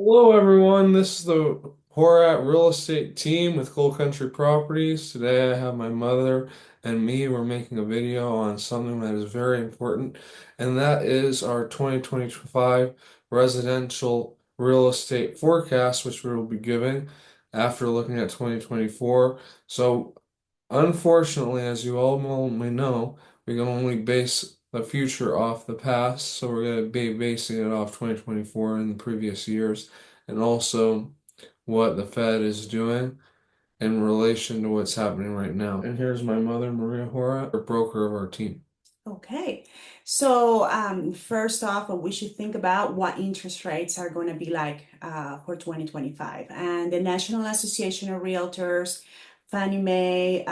Hello, everyone. This is the Horat Real Estate Team with Cold Country Properties. Today, I have my mother and me. We're making a video on something that is very important, and that is our 2025 residential real estate forecast, which we will be giving after looking at 2024. So, unfortunately, as you all may know, we can only base the future off the past, so we're going to be basing it off 2024 and the previous years, and also what the Fed is doing in relation to what's happening right now. And here's my mother, Maria Hora, the broker of our team. Okay, so first off, we should think about what interest rates are going to be like for 2025. And the National Association of Realtors, Fannie Mae,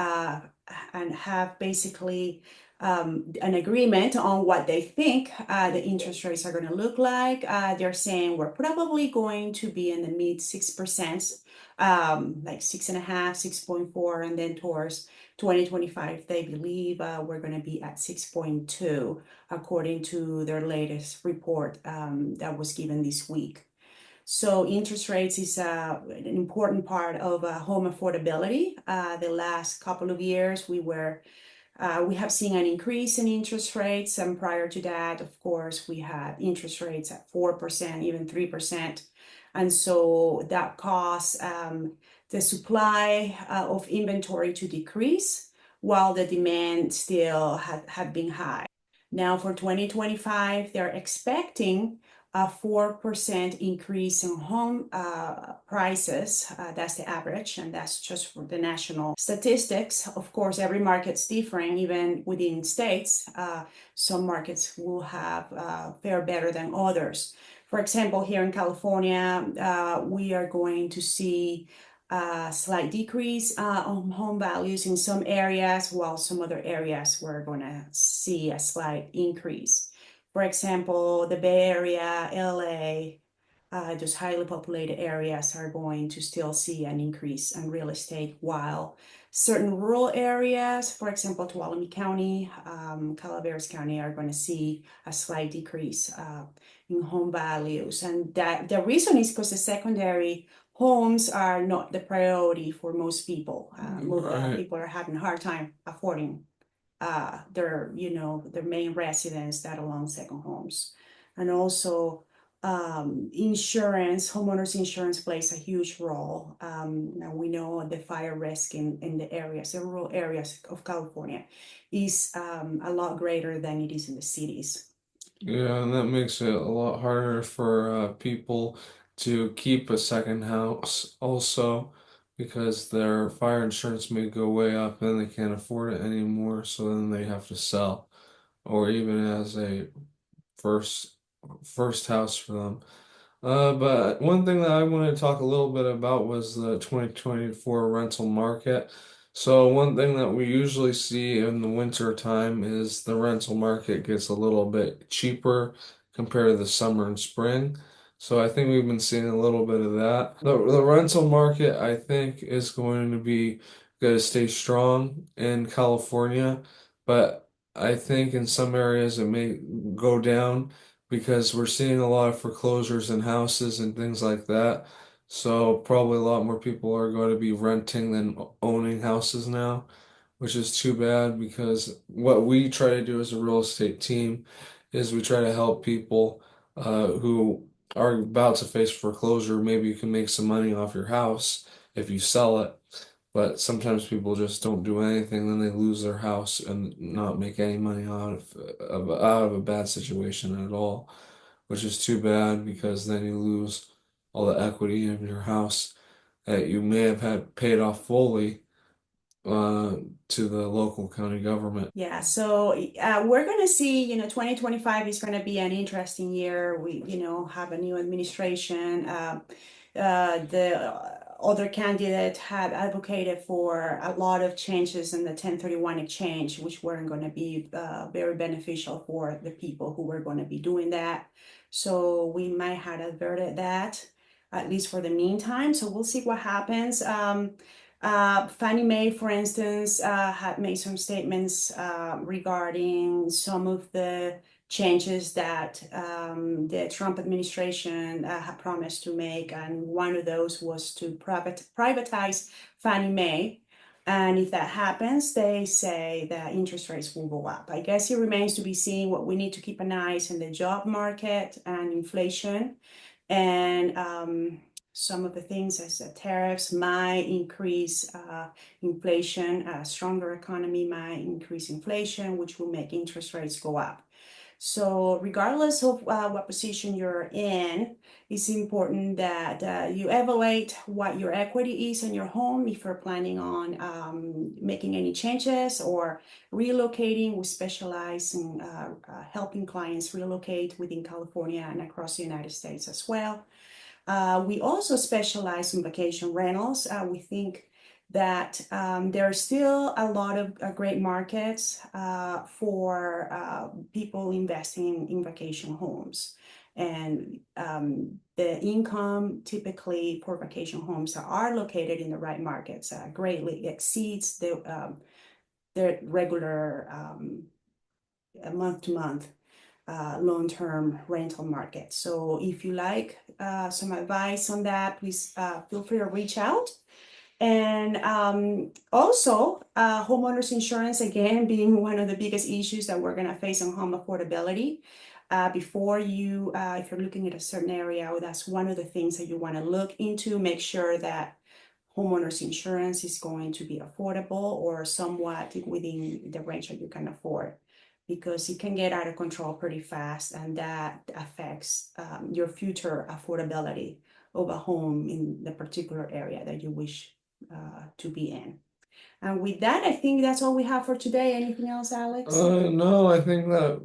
and have basically an agreement on what they think the interest rates are going to look like. They're saying we're probably going to be in the mid 6%, like 6.5, 6.4, and then towards 2025, they believe we're going to be at 6.2, according to their latest report that was given this week. So interest rates is an important part of home affordability. The last couple of years, we have seen an increase in interest rates, and prior to that, of course, we had interest rates at 4%, even 3%. And so that caused the supply of inventory to decrease while the demand still had been high. Now for 2025, they're expecting a 4% increase in home prices. That's the average, and that's just for the national statistics. Of course, every market's different, even within states. Some markets will have fare better than others. For example, here in California, we are going to see a slight decrease on home values in some areas, while some other areas we're going to see a slight increase. For example, the Bay Area, LA, those highly populated areas are going to still see an increase in real estate, while certain rural areas, for example, Tuolumne County, Calaveras County, are going to see a slight decrease in home values. And that the reason is because the secondary homes are not the priority for most people. Right. People are having a hard time affording their main residence, that along second homes. And also insurance, homeowners insurance plays a huge role. And we know the fire risk in the areas, the rural areas of California is a lot greater than it is in the cities. Yeah, and that makes it a lot harder for people to keep a second house also because their fire insurance may go way up and they can't afford it anymore, so then they have to sell, or even as a first first house for them. But one thing that I wanted to talk a little bit about was the 2024 rental market. So one thing that we usually see in the winter time is the rental market gets a little bit cheaper compared to the summer and spring. So I think we've been seeing a little bit of that. The rental market, I think, is going to be going to stay strong in California, but I think in some areas it may go down because we're seeing a lot of foreclosures in houses and things like that. So probably a lot more people are going to be renting than owning houses now, which is too bad because what we try to do as a real estate team is we try to help people who are about to face foreclosure. Maybe you can make some money off your house if you sell it, but sometimes people just don't do anything, then they lose their house and not make any money out of a bad situation at all, which is too bad because then you lose all the equity in your house that you may have had paid off fully uh, to the local county government. Yeah, so we're going to see, 2025 is going to be an interesting year. We, have a new administration. The other candidate had advocated for a lot of changes in the 1031 exchange, which weren't going to be very beneficial for the people who were going to be doing that. So we might have averted that, at least for the meantime. So we'll see what happens. Fannie Mae, for instance, had made some statements regarding some of the changes that the Trump administration had promised to make, and one of those was to privatize Fannie Mae. And if that happens, they say that interest rates will go up. I guess it remains to be seen. What we need to keep an eye on the job market and inflation, and some of the things as tariffs might increase inflation. A stronger economy might increase inflation, which will make interest rates go up. So regardless of what position you're in, it's important that you evaluate what your equity is in your home if you're planning on making any changes or relocating. We specialize in helping clients relocate within California and across the United States as well. We also specialize in vacation rentals. We think that there are still a lot of great markets for people investing in vacation homes. And the income typically for vacation homes that are located in the right markets greatly exceeds the regular month-to-month long-term rental market. So if you like some advice on that, please feel free to reach out. And also, homeowners insurance, again, being one of the biggest issues that we're going to face on home affordability. Before you, if you're looking at a certain area, that's one of the things that you want to look into. Make sure that homeowners insurance is going to be affordable or somewhat within the range that you can afford, because it can get out of control pretty fast, and that affects your future affordability of a home in the particular area that you wish to be in. And with that, I think that's all we have for today. Anything else, Alex? No, I think that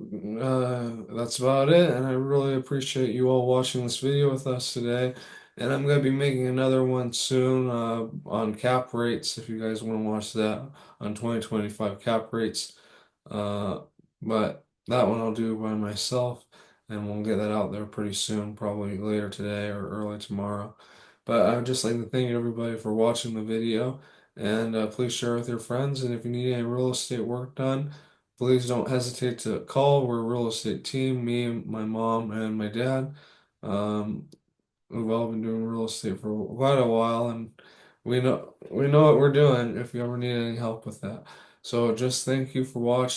that's about it, and I really appreciate you all watching this video with us today. And I'm gonna be making another one soon on cap rates if you guys want to watch that on 2025 cap rates. Uh, but that one I'll do by myself, and we'll get that out there pretty soon, probably later today or early tomorrow. But I would just like to thank everybody for watching the video. And please share with your friends. And if you need any real estate work done, please don't hesitate to call. We're a real estate team, me, my mom, and my dad. Um, we've all been doing real estate for quite a while, and we know what we're doing if you ever need any help with that. So just thank you for watching.